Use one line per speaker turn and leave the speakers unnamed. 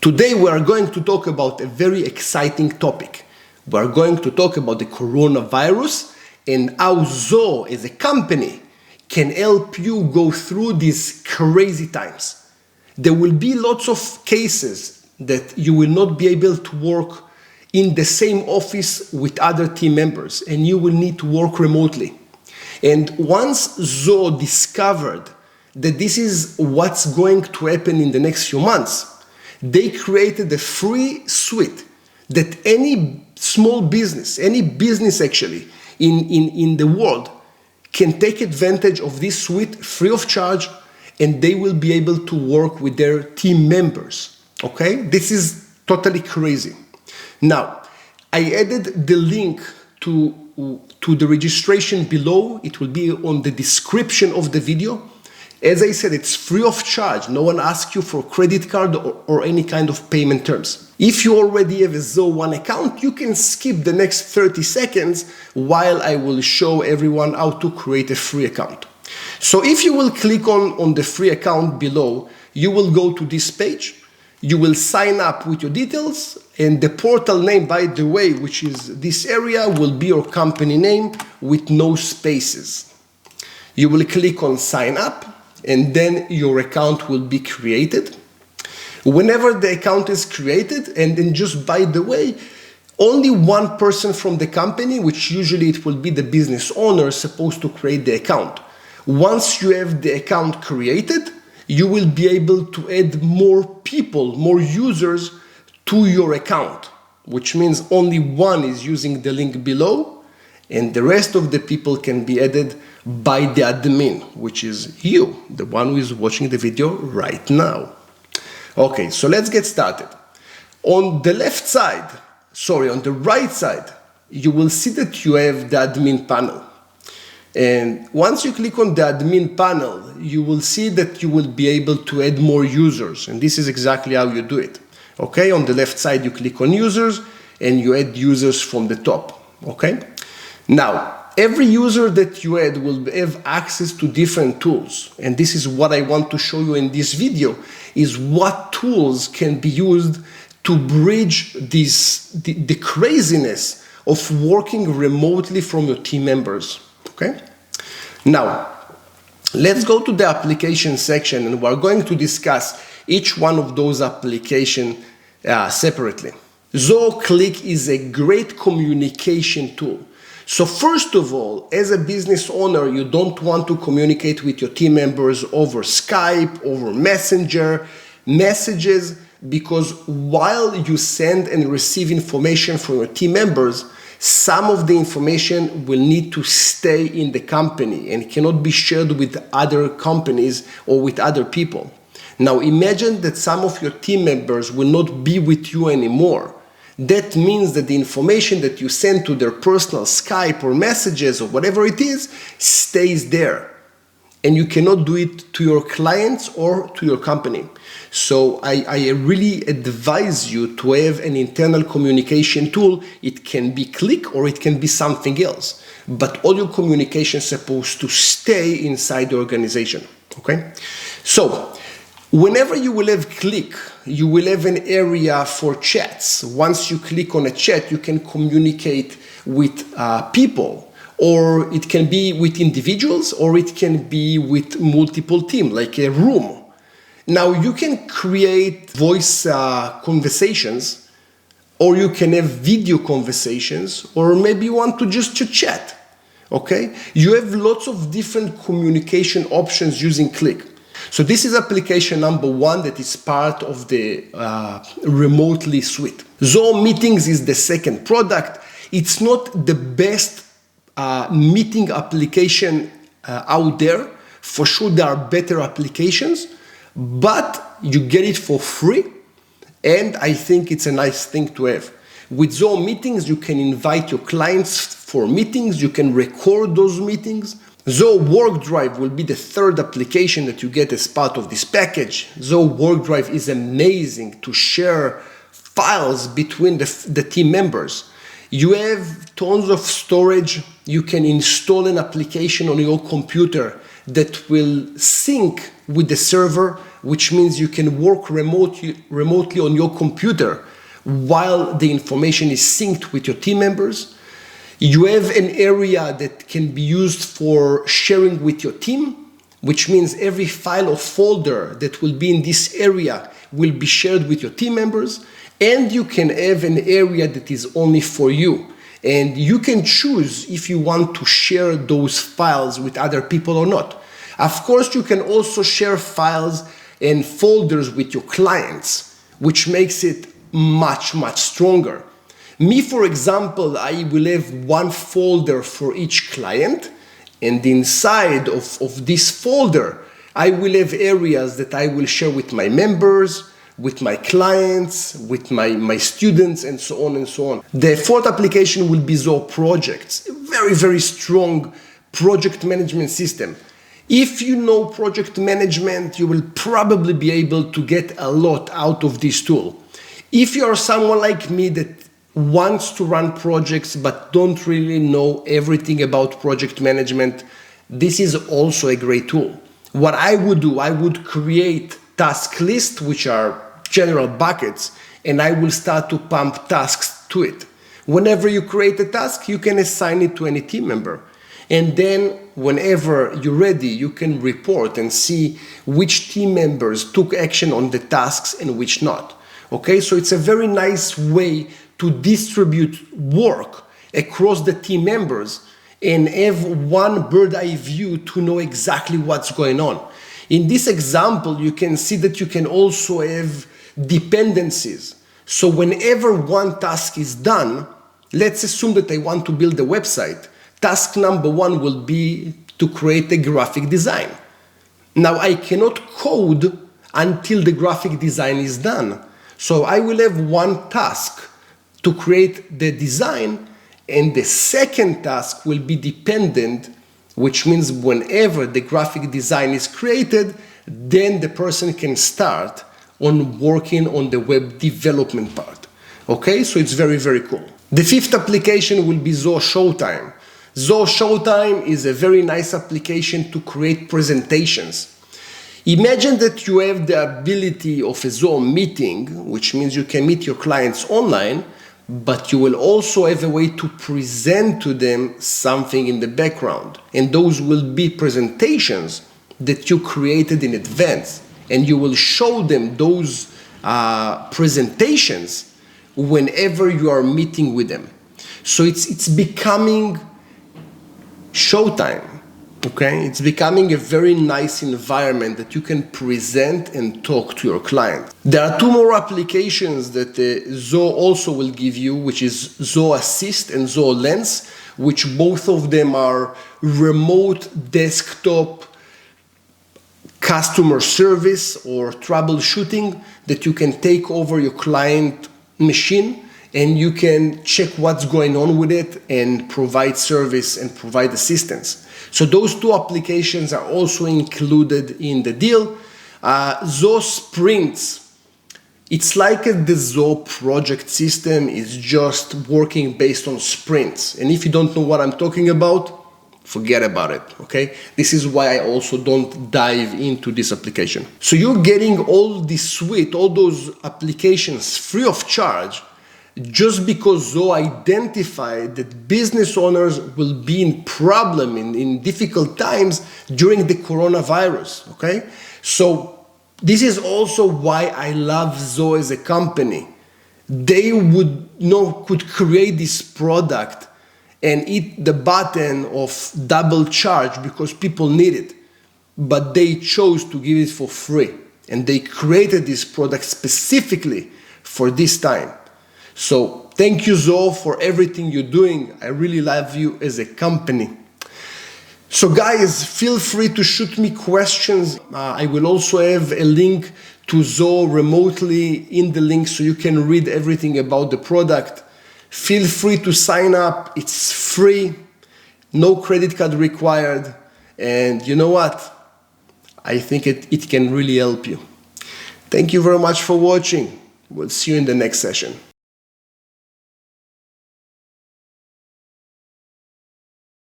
Today we are going to talk about a very exciting topic. We are going to talk about the coronavirus and how Zoho as a company can help you go through these crazy times. There will be lots of cases that you will not be able to work in the same office with other team members and you will need to work remotely. And once Zoho discovered that this is what's going to happen in the next few months, they created a free suite that any small business, any business actually in the world can take advantage of this suite free of charge, and they will be able to work with their team members. Okay? This is totally crazy. Now, I added the link to the registration below. It will be on the description of the video. As I said, it's free of charge. No one asks you for credit card or any kind of payment terms. If you already have a Zoho One account, you can skip the next 30 seconds while I will show everyone how to create a free account. So if you will click on the free account below, you will go to this page. You will sign up with your details, and the portal name, by the way, which is this area, will be your company name with no spaces. You will click on sign up, and then your account will be created. Whenever the account is created, and then just by the way, only one person from the company, which usually it will be the business owner, is supposed to create the account. Once you have the account created, you will be able to add more people, more users to your account, which means only one is using the link below, and the rest of the people can be added by the admin, which is you, the one who is watching the video right now. Okay, so let's get started. On the right side, you will see that you have the admin panel. And once you click on the admin panel, you will see that you will be able to add more users. And this is exactly how you do it. Okay, on the left side, you click on users and you add users from the top. Okay, now, every user that you add will have access to different tools. And this is what I want to show you in this video, is what tools can be used to bridge the craziness of working remotely from your team members. Okay? Now, let's go to the application section, and we're going to discuss each one of those applications separately. Zoho Click is a great communication tool. So first of all, as a business owner, you don't want to communicate with your team members over Skype, over Messenger, messages, because while you send and receive information from your team members, some of the information will need to stay in the company and cannot be shared with other companies or with other people. Now imagine that some of your team members will not be with you anymore. That means that the information that you send to their personal Skype or messages or whatever it is stays there. And you cannot do it to your clients or to your company. So I really advise you to have an internal communication tool. It can be Click or it can be something else. But all your communication is supposed to stay inside the organization. Okay? So, whenever you will have Click, you will have an area for chats. Once you click on a chat, you can communicate with people. Or it can be with individuals, or it can be with multiple teams, like a room. Now you can create voice conversations, or you can have video conversations, or maybe you want to just chat. Okay? You have lots of different communication options using Click. So this is application number one that is part of the remotely suite. Zoho Meetings is the second product. It's not the best meeting application out there. For sure there are better applications, but you get it for free, and I think it's a nice thing to have. With Zoho Meetings, you can invite your clients for meetings, you can record those meetings. Zoho WorkDrive will be the third application that you get as part of this package. Zoho WorkDrive is amazing to share files between the team members. You have tons of storage. You can install an application on your computer that will sync with the server which means you can work remotely on your computer while the information is synced with your team members. You have an area that can be used for sharing with your team, which means every file or folder that will be in this area will be shared with your team members. And you can have an area that is only for you. And you can choose if you want to share those files with other people or not. Of course, you can also share files and folders with your clients, which makes it much, much stronger. Me, for example, I will have one folder for each client, and inside of this folder, I will have areas that I will share with my members, with my clients, with my students, and so on and so on. The fourth application will be Zoho Projects, a very, very strong project management system. If you know project management, you will probably be able to get a lot out of this tool. If you are someone like me that wants to run projects but don't really know everything about project management, this is also a great tool. What I would do, I would create task lists, which are general buckets, and I will start to pump tasks to it. Whenever you create a task, you can assign it to any team member. And then whenever you're ready, you can report and see which team members took action on the tasks and which not. Okay, so it's a very nice way to distribute work across the team members and have one bird's eye view to know exactly what's going on. In this example, you can see that you can also have dependencies. So whenever one task is done, let's assume that I want to build a website. Task number one will be to create a graphic design. Now I cannot code until the graphic design is done. So I will have one task to create the design, and the second task will be dependent, which means whenever the graphic design is created, then the person can start on working on the web development part. Okay, so it's very, very cool. The fifth application will be Zoho Showtime. Zoho Showtime is a very nice application to create presentations. Imagine that you have the ability of a Zoho meeting, which means you can meet your clients online, but you will also have a way to present to them something in the background. And those will be presentations that you created in advance. And you will show them those presentations whenever you are meeting with them. So it's becoming showtime. Okay, it's becoming a very nice environment that you can present and talk to your client. There are two more applications that Zoho also will give you, which is Zoho Assist and Zoho Lens, which both of them are remote desktop customer service or troubleshooting that you can take over your client machine and you can check what's going on with it and provide service and provide assistance. So those two applications are also included in the deal. Zoho Sprints, it's like the Zoho project system is just working based on sprints. And if you don't know what I'm talking about, forget about it, okay? This is why I also don't dive into this application. So you're getting all this suite, all those applications free of charge, just because Zoho identified that business owners will be in problem, in difficult times during the coronavirus, okay? So this is also why I love Zoho as a company. They could create this product and hit the button of double charge because people need it. But they chose to give it for free. And they created this product specifically for this time. So thank you, Zoho, for everything you're doing. I really love you as a company. So guys, feel free to shoot me questions. I will also have a link to Zoho remotely in the link so you can read everything about the product. Feel free to sign up. It's free, no credit card required. And you know what? I think it can really help you. Thank you very much for watching. We'll see you in the next session.